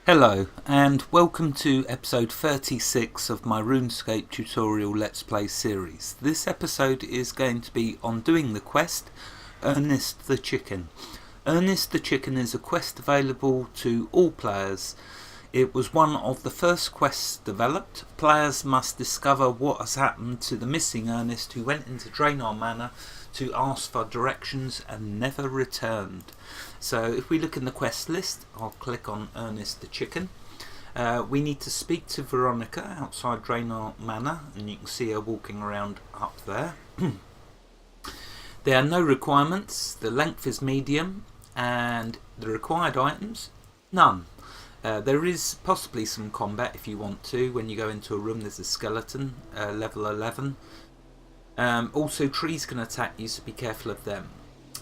Hello and welcome to episode 36 of my RuneScape tutorial Let's Play series. This episode is going to be on doing the quest Ernest the Chicken. Ernest the Chicken is a quest available to all players. It was one of the first quests developed. Players must discover what has happened to the missing Ernest who went into Draenor Manor to ask for directions and never returned. So if we look in the quest list, I'll click on Ernest the Chicken. We need to speak to Veronica outside Draenor Manor, and you can see her walking around up there. There are no requirements. The length is medium, and the required items, none. There is possibly some combat if you want to. When you go into a room, there's a skeleton, level 11. Also, trees can attack you, so be careful of them.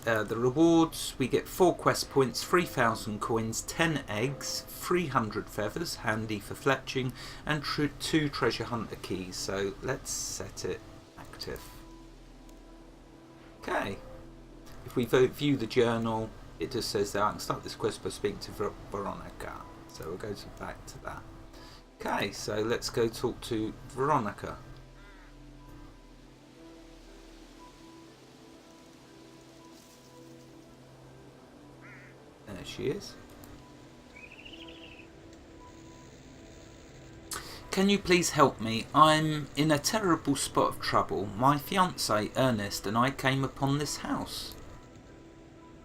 The rewards, we get 4 quest points, 3,000 coins, 10 eggs, 300 feathers, handy for fletching, and 2 treasure hunter keys. So let's set it active. Okay, if we view the journal, it just says that I can start this quest by speaking to Veronica. So we'll go back to that. Okay, so let's go talk to Veronica. There she is. Can you please help me? I'm in a terrible spot of trouble. My fiance Ernest and I came upon this house.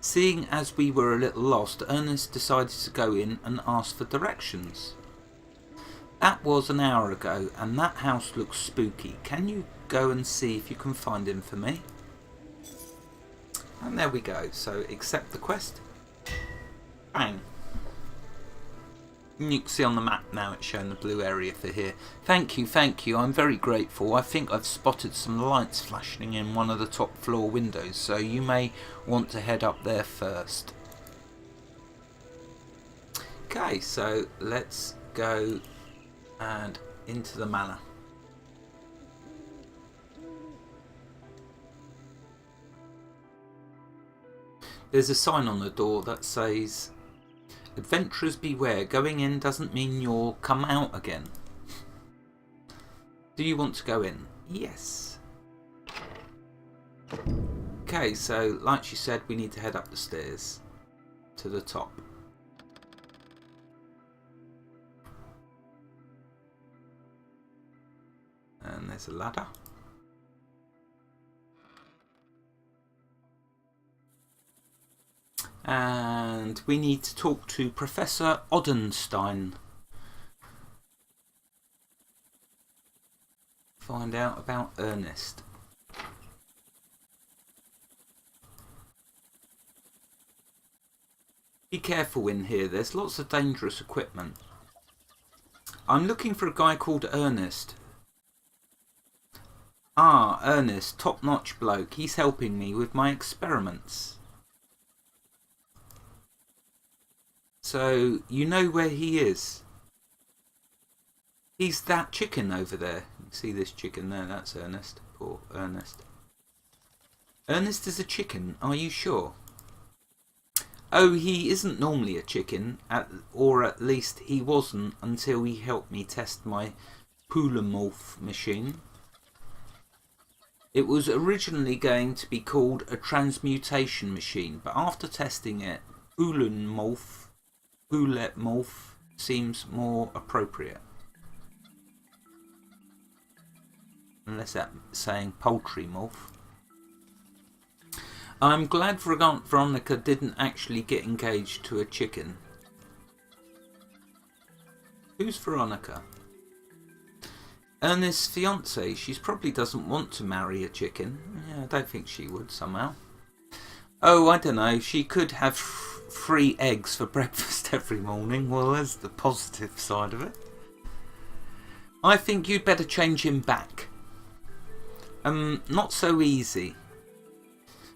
Seeing as we were a little lost, Ernest decided to go in and ask for directions. That was an hour ago, and that house looks spooky. Can you go and see if you can find him for me? And there we go. So accept the quest. Bang. You can see on the map now it's showing the blue area for here. Thank you, I'm very grateful. I think I've spotted some lights flashing in one of the top floor windows, so you may want to head up there first. Okay, so let's go and into the manor. There's a sign on the door that says, "Adventurers beware, going in doesn't mean you'll come out again." Do you want to go in? Yes. Okay, so like she said, we need to head up the stairs to the top. And there's a ladder. And we need to talk to Professor Odenstein. Find out about Ernest. Be careful in here, there's lots of dangerous equipment. I'm looking for a guy called Ernest. Ah, Ernest, top-notch bloke. He's helping me with my experiments. So, you know where he is? He's that chicken over there. You can see this chicken there, that's Ernest. Poor Ernest. Ernest is a chicken, are you sure? Oh, he isn't normally a chicken, or at least he wasn't until he helped me test my polymorph machine. It was originally going to be called a transmutation machine, but after testing it, polymorph seems more appropriate. Unless that's saying poultry morph. I'm glad Veronica didn't actually get engaged to a chicken. Who's Veronica? Ernest's fiance. She probably doesn't want to marry a chicken. Yeah, I don't think she would somehow. Oh, I don't know. She could have 3 eggs for breakfast every morning. Well, there's the positive side of it. I think you'd better change him back. Not so easy.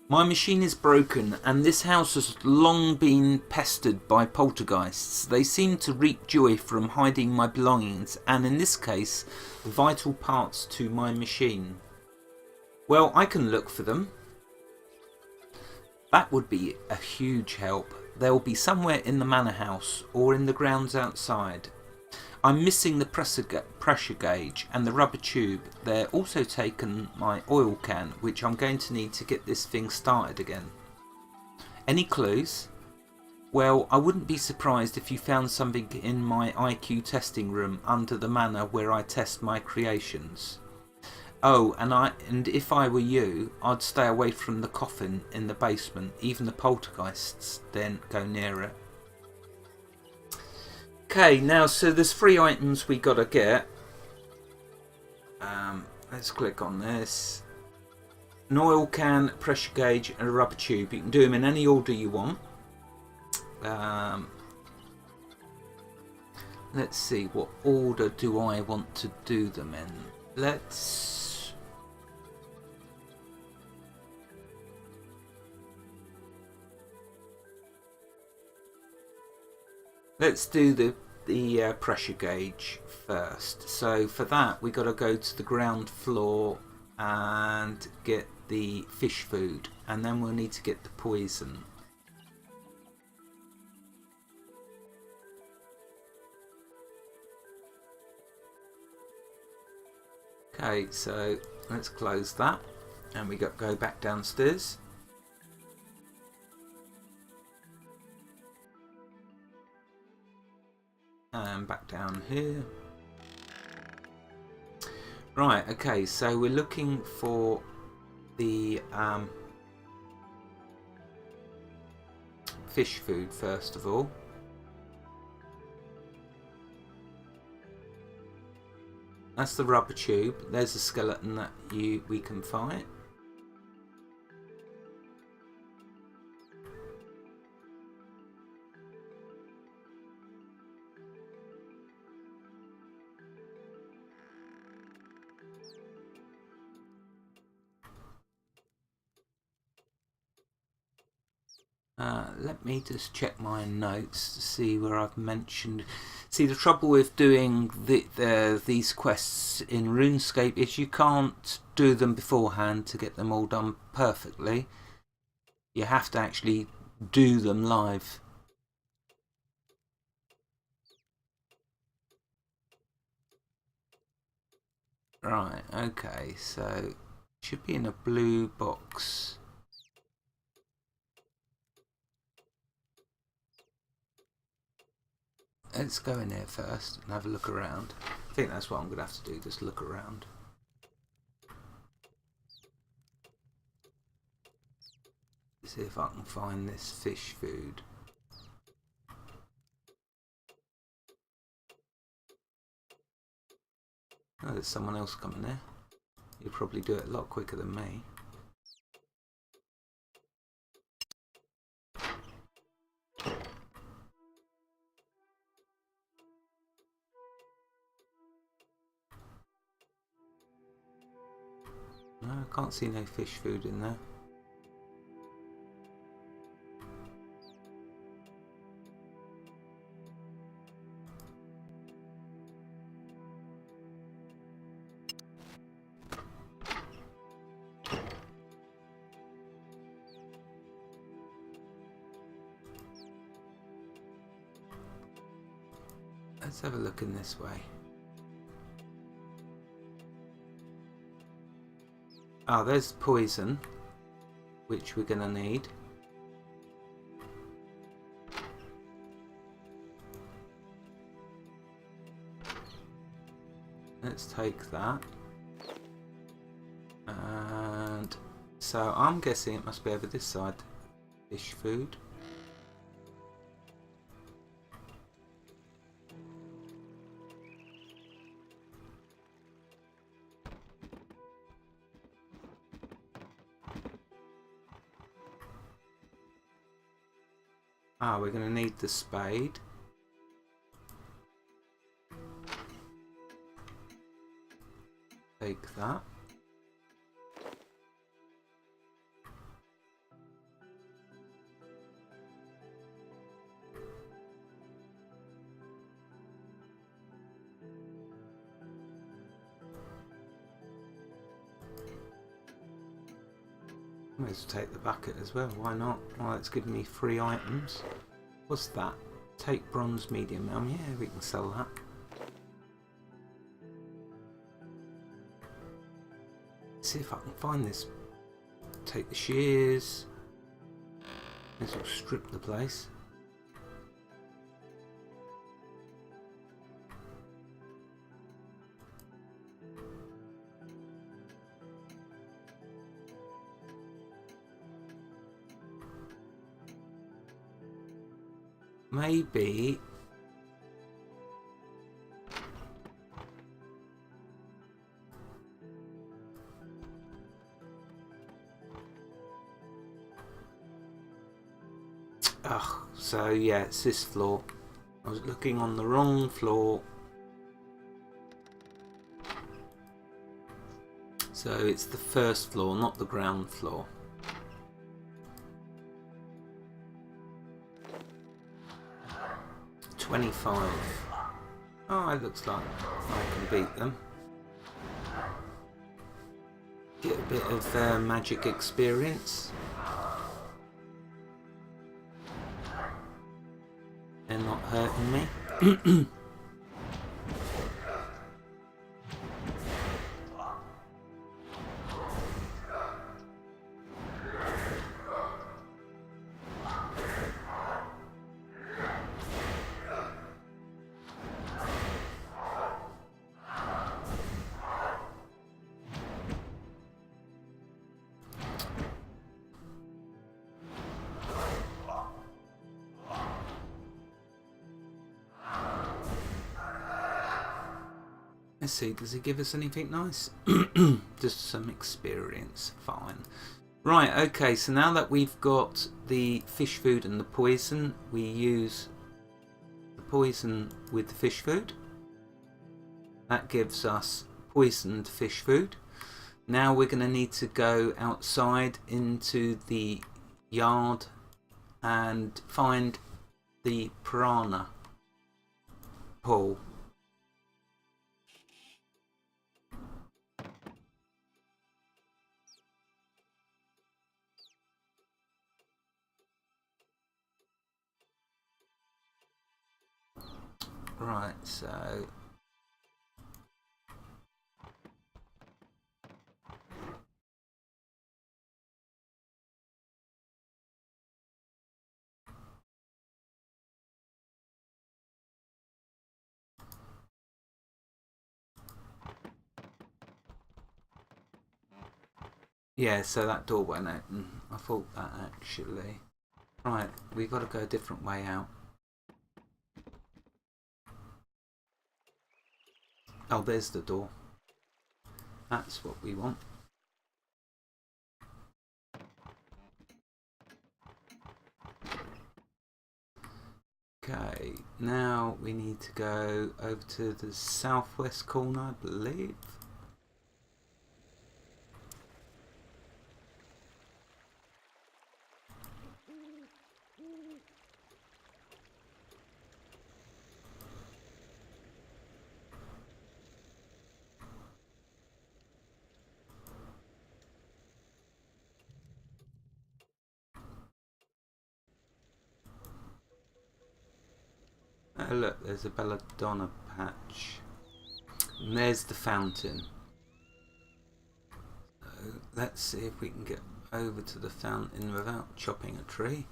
My machine is broken, and this house has long been pestered by poltergeists. They seem to reap joy from hiding my belongings, and in this case, vital parts to my machine. Well, I can look for them. That would be a huge help. They'll be somewhere in the manor house or in the grounds outside. I'm missing the pressure gauge and the rubber tube. They're also taken my oil can, which I'm going to need to get this thing started again. Any clues? Well, I wouldn't be surprised if you found something in my IQ testing room under the manor where I test my creations. Oh, and if I were you, I'd stay away from the coffin in the basement. Even the poltergeists then go near it. Okay, now so there's 3 items we gotta get. Let's click on this. An oil can, pressure gauge, and a rubber tube. You can do them in any order you want. Let's see, what order do I want to do them in? Let's do the pressure gauge first. So for that we got to go to the ground floor and get the fish food, and then we'll need to get the poison. Okay, so let's close that and we go back downstairs. And back down here. Right, okay, so we're looking for the fish food first of all. That's the rubber tube. There's a skeleton that we can fight. Let me just check my notes to see where I've mentioned. See, the trouble with doing these quests in RuneScape is you can't do them beforehand to get them all done perfectly. You have to actually do them live. Right, okay, so it should be in a blue box. Let's go in there first and have a look around. I think that's what I'm going to have to do, just look around. See if I can find this fish food. Oh, there's someone else coming there. You'll probably do it a lot quicker than me. No, I can't see no fish food in there. Let's have a look in this way. Ah, there's poison, which we're going to need. Let's take that. And so I'm guessing it must be over this side. Fish food. Ah, we're going to need the spade. Take that. May as well take the bucket as well, why not? Well, it's giving me 3 items. What's that? Take bronze medium. Yeah, we can sell that. See if I can find this. Take the shears. This will strip the place. Maybe so yeah, it's this floor. I was looking on the wrong floor. So it's the first floor, not the ground floor. $25. Oh, it looks like I can beat them. Get a bit of magic experience. They're not hurting me. Let's see, does he give us anything nice? Just some experience, fine. Right, okay, so now that we've got the fish food and the poison, we use the poison with the fish food. That gives us poisoned fish food. Now we're going to need to go outside into the yard and find the piranha pool. Right, so yeah, so that door went open. I thought that actually. Right, we've got to go a different way out. Oh, there's the door. That's what we want. Okay, now we need to go over to the southwest corner, I believe. Oh look, there's a belladonna patch. And there's the fountain. So let's see if we can get over to the fountain without chopping a tree.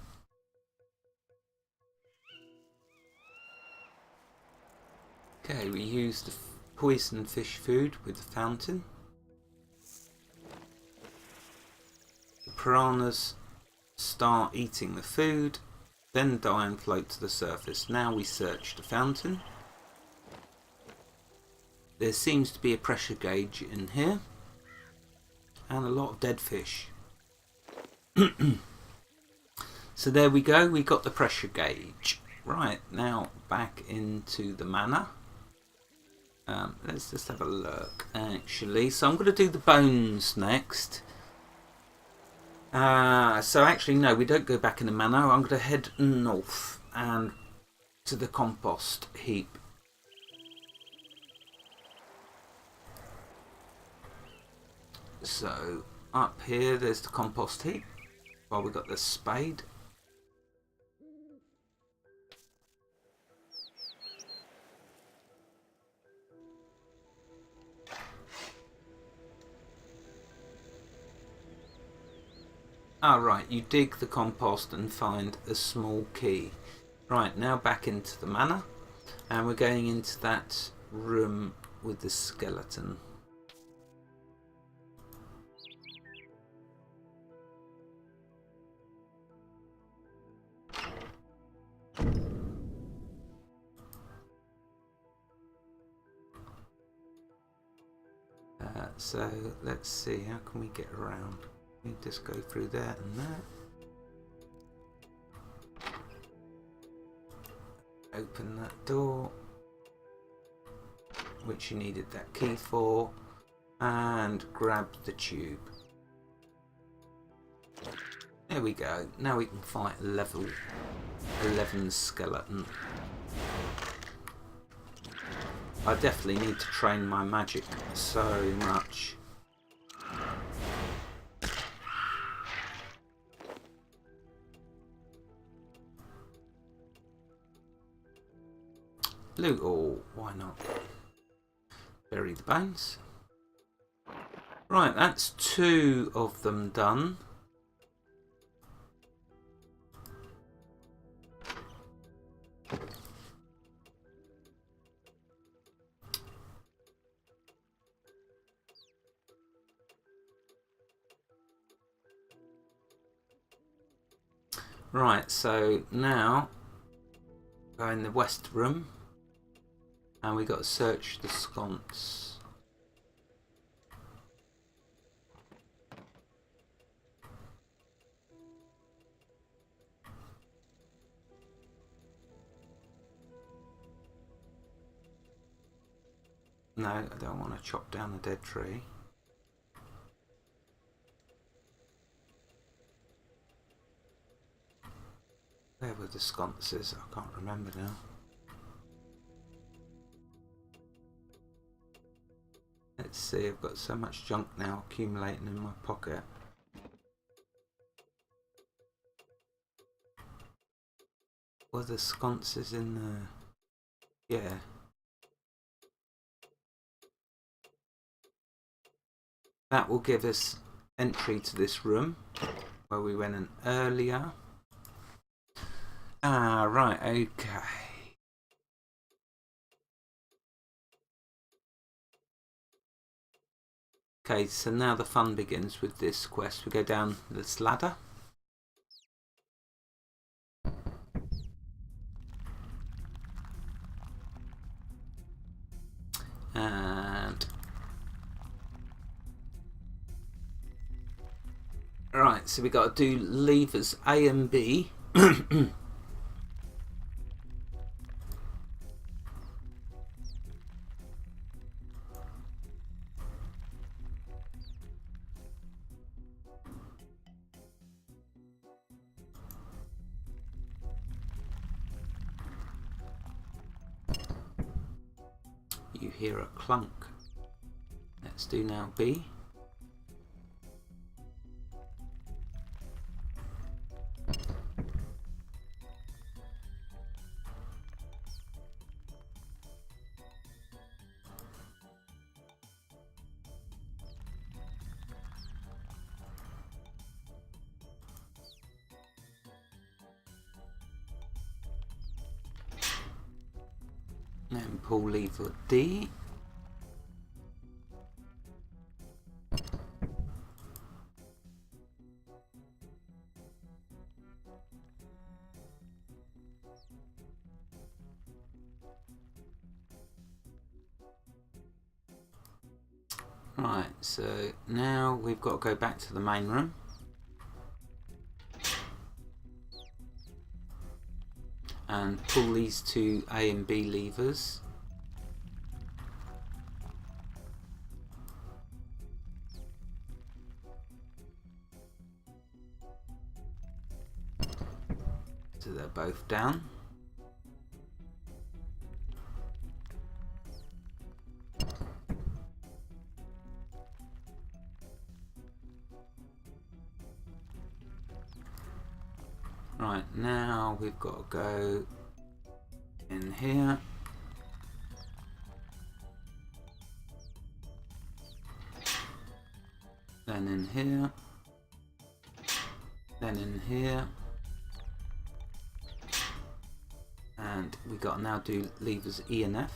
Okay, we use the poisoned fish food with the fountain. The piranhas start eating the food, then die and float to the surface. Now we search the fountain. There seems to be a pressure gauge in here and a lot of dead fish. So there we go, we got the pressure gauge. Right, now back into the manor. Let's just have a look actually. So I'm going to do the bones next. So actually no, we don't go back in the manor. I'm going to head north and to the compost heap. So up here there's the compost heap. Well, we've got the spade. Ah, right, you dig the compost and find a small key. Right, now back into the manor, and we're going into that room with the skeleton. So let's see, how can we get around? We just go through there and there. Open that door, which you needed that key for, and grab the tube. There we go. Now we can fight level 11 skeleton. I definitely need to train my magic so much. Loot all, why not? Bury the bones. Right, that's 2 of them done. Right, so now go in the west room and we got to search the sconce. No, I don't want to chop down the dead tree. Where were the sconces? I can't remember now. Let's see, I've got so much junk now accumulating in my pocket. Were the sconces in there? Yeah. That will give us entry to this room where we went in earlier. Ah, right, okay. Okay, so now the fun begins with this quest. We go down this ladder. And... right, so we got to do levers A and B. You hear a clunk. Let's do now B. Then pull lever D. Right, so now we've got to go back to the main room. And pull these 2 A and B levers. So they're both down. Right, now we've got to go in here. Then in here. Then in here. And we got to now do levers E and F.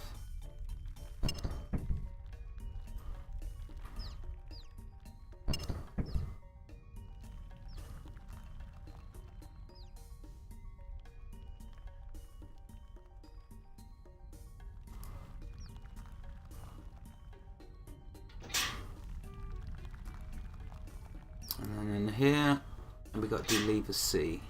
And then in here, and we got to do lever C.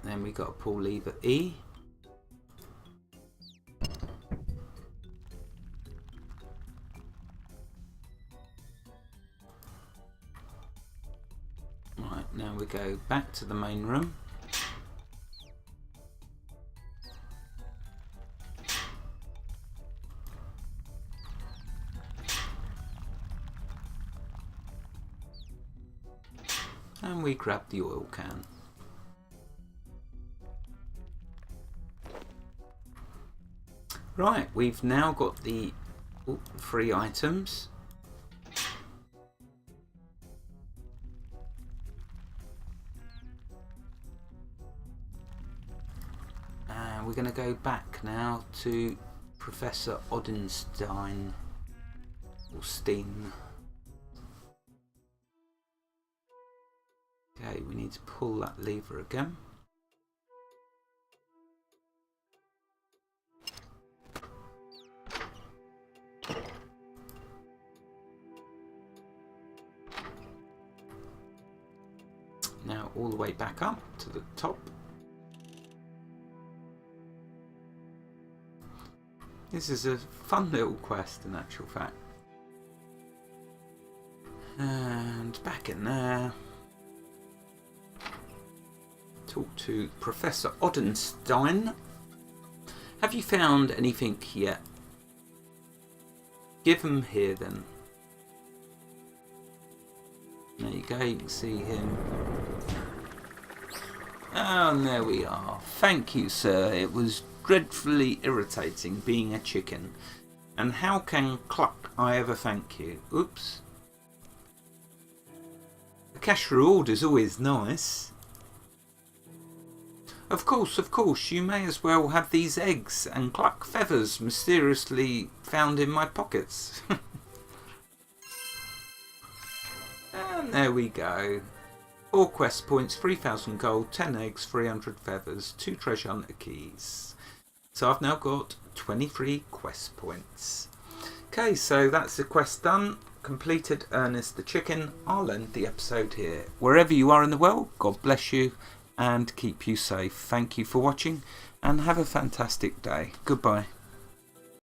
Then we got to pull lever E. Right, now we go back to the main room. And we grab the oil can. Right, we've now got the 3 items. And we're going to go back now to Professor Odenstein, or Steen. Okay, we need to pull that lever again. Now all the way back up to the top. This is a fun little quest in actual fact. And back in there. Talk to Professor Odenstein. Have you found anything yet? Give him here then. There you go, you can see him. Oh, and there we are. Thank you, sir. It was dreadfully irritating being a chicken. And how can Cluck I ever thank you? Oops. A cash reward is always nice. Of course, you may as well have these eggs and Cluck feathers mysteriously found in my pockets. And there we go. 4 quest points, 3,000 gold, 10 eggs, 300 feathers, 2 treasure hunter keys. So I've now got 23 quest points. Okay, so that's the quest done. Completed Ernest the Chicken. I'll end the episode here. Wherever you are in the world, God bless you and keep you safe. Thank you for watching and have a fantastic day. Goodbye.